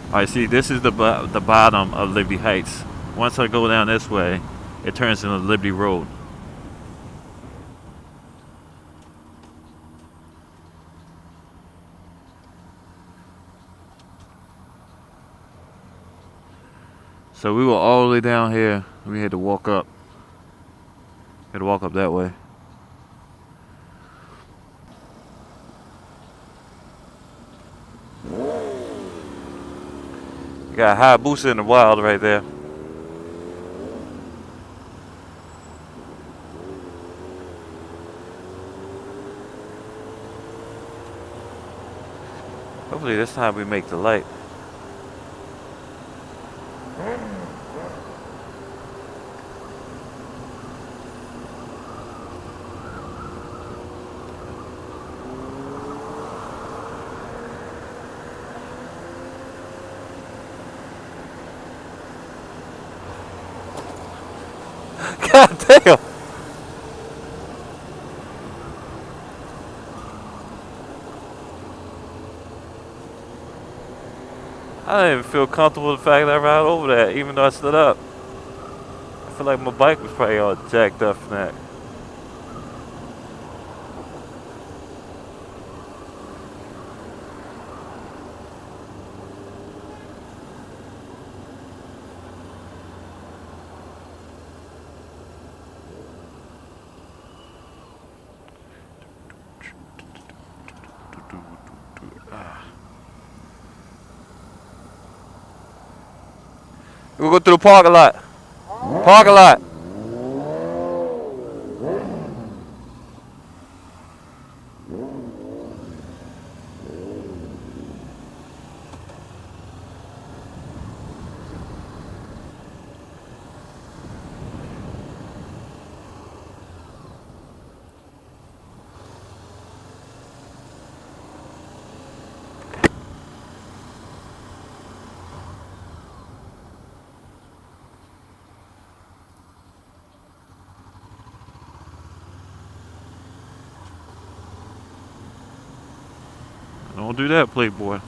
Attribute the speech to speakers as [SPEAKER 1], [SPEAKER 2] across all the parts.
[SPEAKER 1] Alright, see, this is the bottom of Liberty Heights. Once I go down this way, it turns into Liberty Road. So we were all the way down here. We had to walk up. Had to walk up that way. Got Hayabusa in the wild right there. Hopefully this time we make the light. God damn! I didn't even feel comfortable with the fact that I rode over that, even though I stood up. I feel like my bike was probably all jacked up from that. We'll go through the parking lot. Parking lot. Don't do that, Playboy.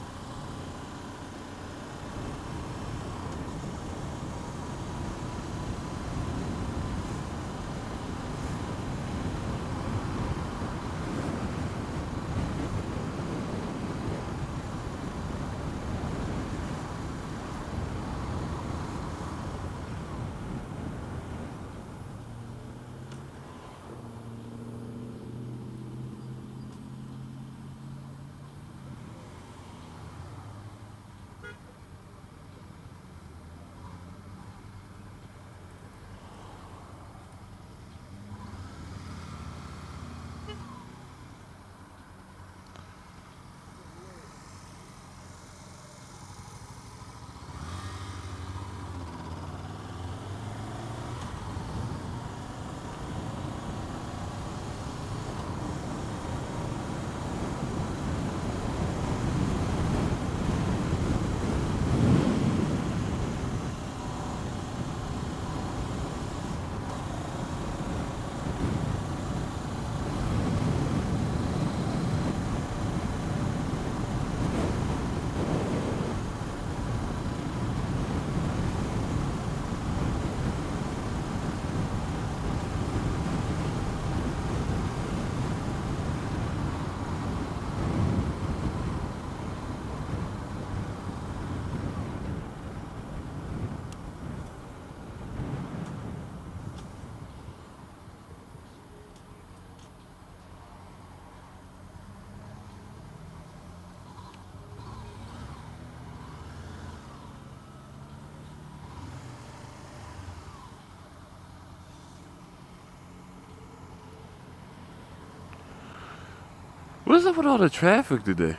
[SPEAKER 1] What is up with all the traffic today?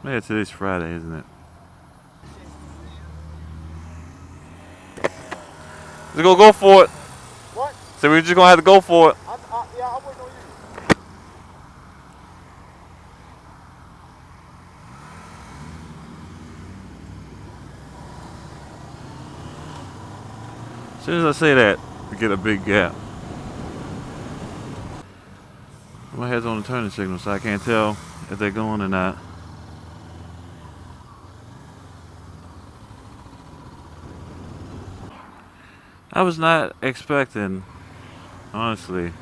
[SPEAKER 1] Man, today's Friday, isn't it? We're gonna go for it.
[SPEAKER 2] What?
[SPEAKER 1] So we're just gonna have to go for it.
[SPEAKER 2] Yeah, I'm waiting on you.
[SPEAKER 1] As soon as I say that, we get a big gap. My head's on the turning signal, so I can't tell if they're going or not. I was not expecting, honestly,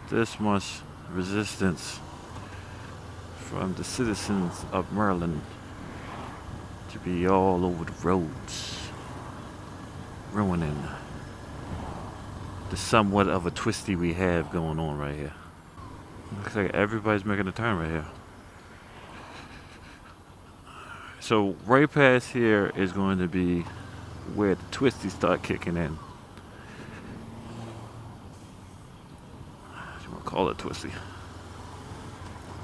[SPEAKER 1] this much resistance from the citizens of Maryland to be all over the roads, ruining the somewhat of a twisty we have going on right here. Looks like everybody's making a turn right here. So right past here is going to be where the twisties start kicking in. You want to call it twisty?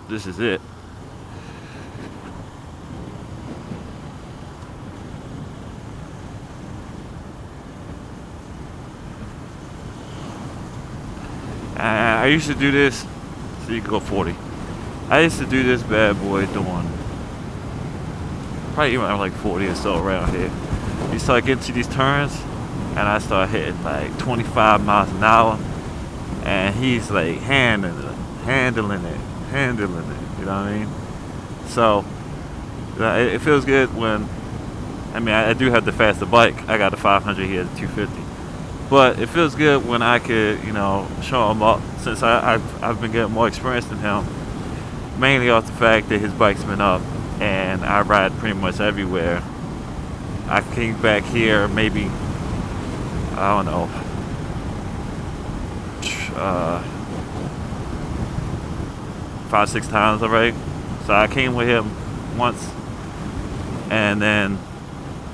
[SPEAKER 1] This is it. I used to do this, so you can go 40. I used to do this bad boy doing probably even like 40 or so around here. You start getting to these turns, and I start hitting like 25 miles an hour, and he's like handling it. You know what I mean? So it feels good when, I mean, I do have the faster bike. I got a 500 here, the 250. But it feels good when I could, you know, show him up, since I've been getting more experience than him, mainly off the fact that his bike's been up and I ride pretty much everywhere. I came back here maybe, I don't know, 5-6 times already. So I came with him once, and then,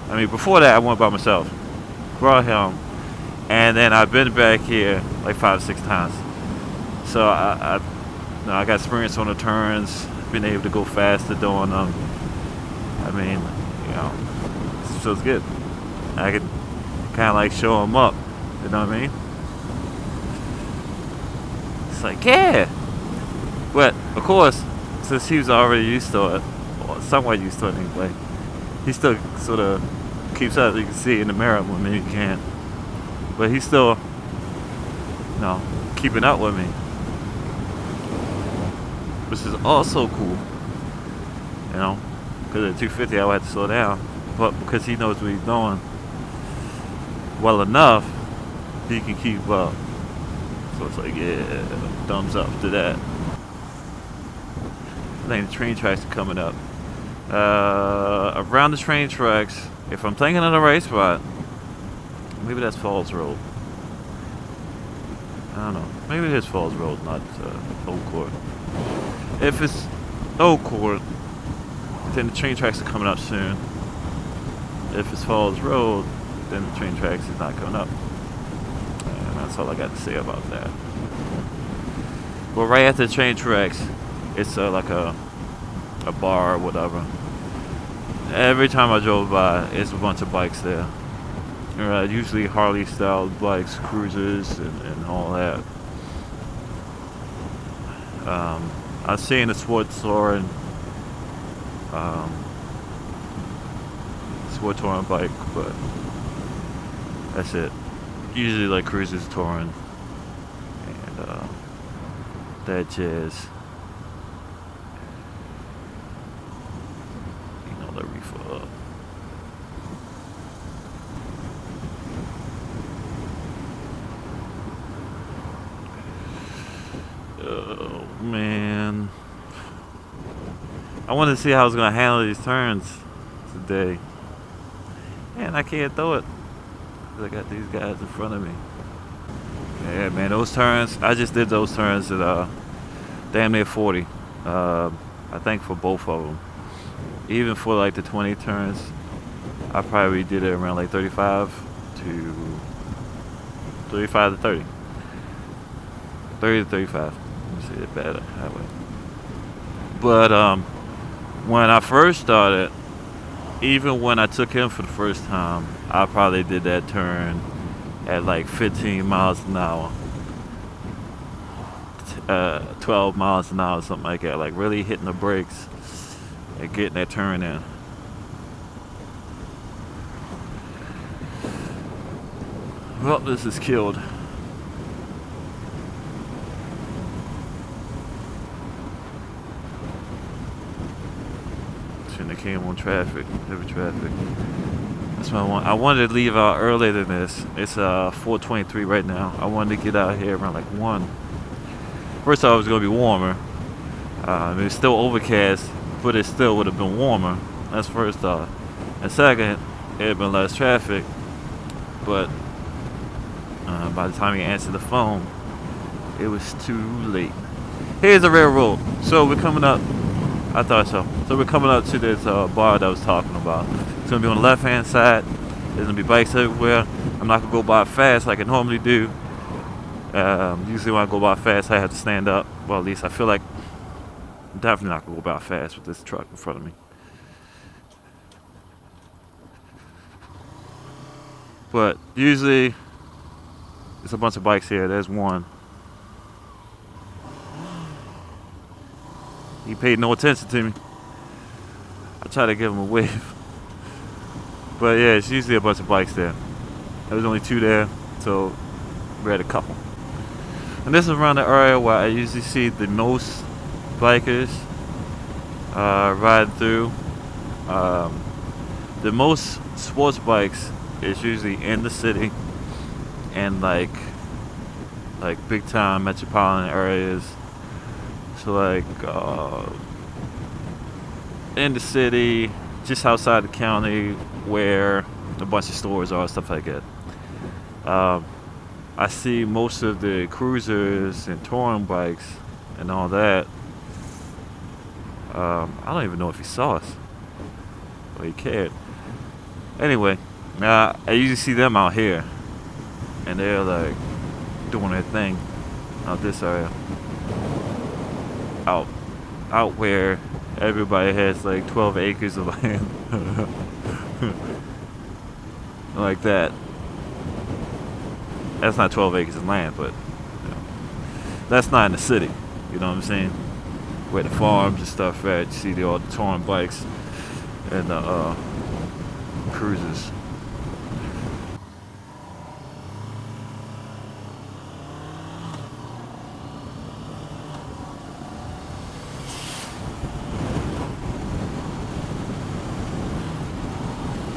[SPEAKER 1] I mean, before that I went by myself, brought him, and then I've been back here like 5-6 times. So I got experience on the turns, been able to go faster doing them. I mean, you know, it feels good. I could kind of like show him up, you know what I mean? It's like, yeah. But of course, since he was already used to it, or somewhat used to it anyway, he still sort of keeps up. You can see in the mirror with me, you can't. But he's still, you know, keeping up with me, which is also cool, you know, because at 250 I would have to slow down, but because he knows what he's doing well enough, he can keep up. So it's like, yeah, thumbs up to that. I think the train tracks are coming up. Around the train tracks, if I'm thinking of the right spot, maybe that's Falls Road. I don't know. Maybe it is Falls Road, not Old Court. If it's Old Court, then the train tracks are coming up soon. If it's Falls Road, then the train tracks is not coming up. And that's all I got to say about that. But right after the train tracks, it's like a bar or whatever. Every time I drove by, it's a bunch of bikes there. Usually Harley style bikes, cruisers, and all that. I've seen a sports touring bike, but that's it. Usually like cruisers, touring, and that jazz. You know, the reefer up. Oh man, I wanted to see how I was gonna handle these turns today, and I can't throw it because I got these guys in front of me. Yeah, man, those turns, I just did those turns at damn near 40. I think for both of them. Even for like the 20 turns, I probably did it around like 35 to 30. 30 to 35. Let me say it better that way. But when I first started, even when I took him for the first time, I probably did that turn at like 15 miles an hour, 12 miles an hour, something like that. Like really hitting the brakes and getting that turn in. Well, this is killed. Shouldn't have came on traffic, heavy traffic. That's what I want. I wanted to leave out earlier than this. It's 4:23 right now. I wanted to get out here around like 1. First thought it was gonna be warmer. It was still overcast, but it still would have been warmer. That's first thought. And second, it had been less traffic. But by the time he answered the phone, it was too late. Here's the railroad. So we're coming up. I thought so. So we're coming up to this bar that I was talking about. It's gonna be on the left-hand side. There's gonna be bikes everywhere. I'm not gonna go by fast like I normally do. Usually when I go by fast, I have to stand up. Well, at least I feel like I'm definitely not gonna go by fast with this truck in front of me. But usually, there's a bunch of bikes here. There's one. He paid no attention to me. I tried to give him a wave. But yeah, it's usually a bunch of bikes there. There was only 2 there, so we had a couple. And this is around the area where I usually see the most bikers riding through. The most sports bikes is usually in the city and like big time metropolitan areas. So like in the city, just outside the county where a bunch of stores are, stuff like that. I see most of the cruisers and touring bikes and all that. I don't even know if he saw us or he cared. Anyway, I usually see them out here and they're like doing their thing out this area. Out where everybody has like 12 acres of land. Like that. That's not 12 acres of land, but you know, that's not in the city. You know what I'm saying? Where the farms and stuff at. You see all the touring bikes and the cruisers.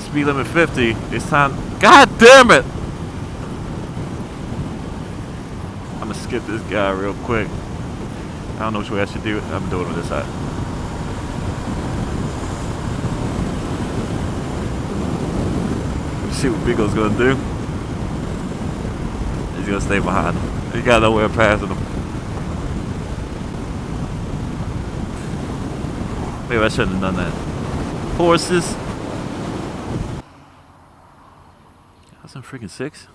[SPEAKER 1] Speed limit 50. It's time. God damn it! I'm gonna skip this guy real quick. I don't know which way I should do it. I'm doing it on this side. Let's see what Bigo's gonna do. He's gonna stay behind him. He got nowhere passing him. Maybe I shouldn't have done that. Horses. That's on freaking 6.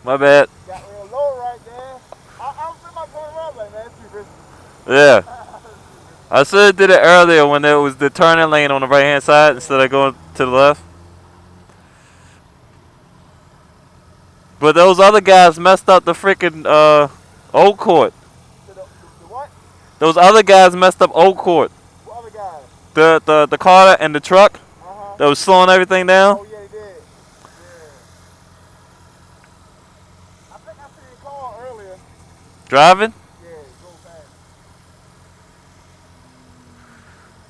[SPEAKER 1] My bad.
[SPEAKER 2] Got real low right there. I'm thinking about going around like that. That's too risky.
[SPEAKER 1] Yeah. I should have did it earlier when there was the turning lane on the right hand side instead of going to the left. But those other guys messed up the freaking Old Court.
[SPEAKER 2] The what?
[SPEAKER 1] Those other guys messed up Old Court.
[SPEAKER 2] What other guys?
[SPEAKER 1] The car and the truck that was slowing everything down.
[SPEAKER 2] Oh, yeah, they did. Yeah. I think I seen a car earlier.
[SPEAKER 1] Driving?
[SPEAKER 2] Yeah, go fast.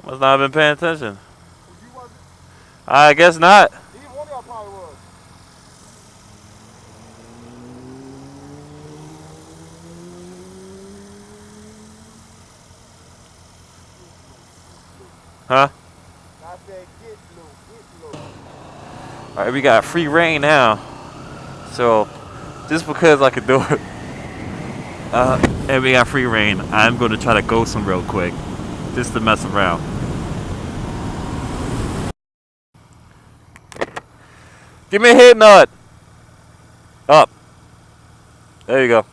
[SPEAKER 1] I must not have been paying attention.
[SPEAKER 2] Well, you wasn't?
[SPEAKER 1] I guess not.
[SPEAKER 2] Either one of y'all probably was.
[SPEAKER 1] Huh?
[SPEAKER 2] I said, get low, get low.
[SPEAKER 1] Alright, we got free reign now. So, just because I could do it, and we got free reign, I'm going to try to ghost him real quick. Just to mess around. Give me a hit nut. Up. There you go.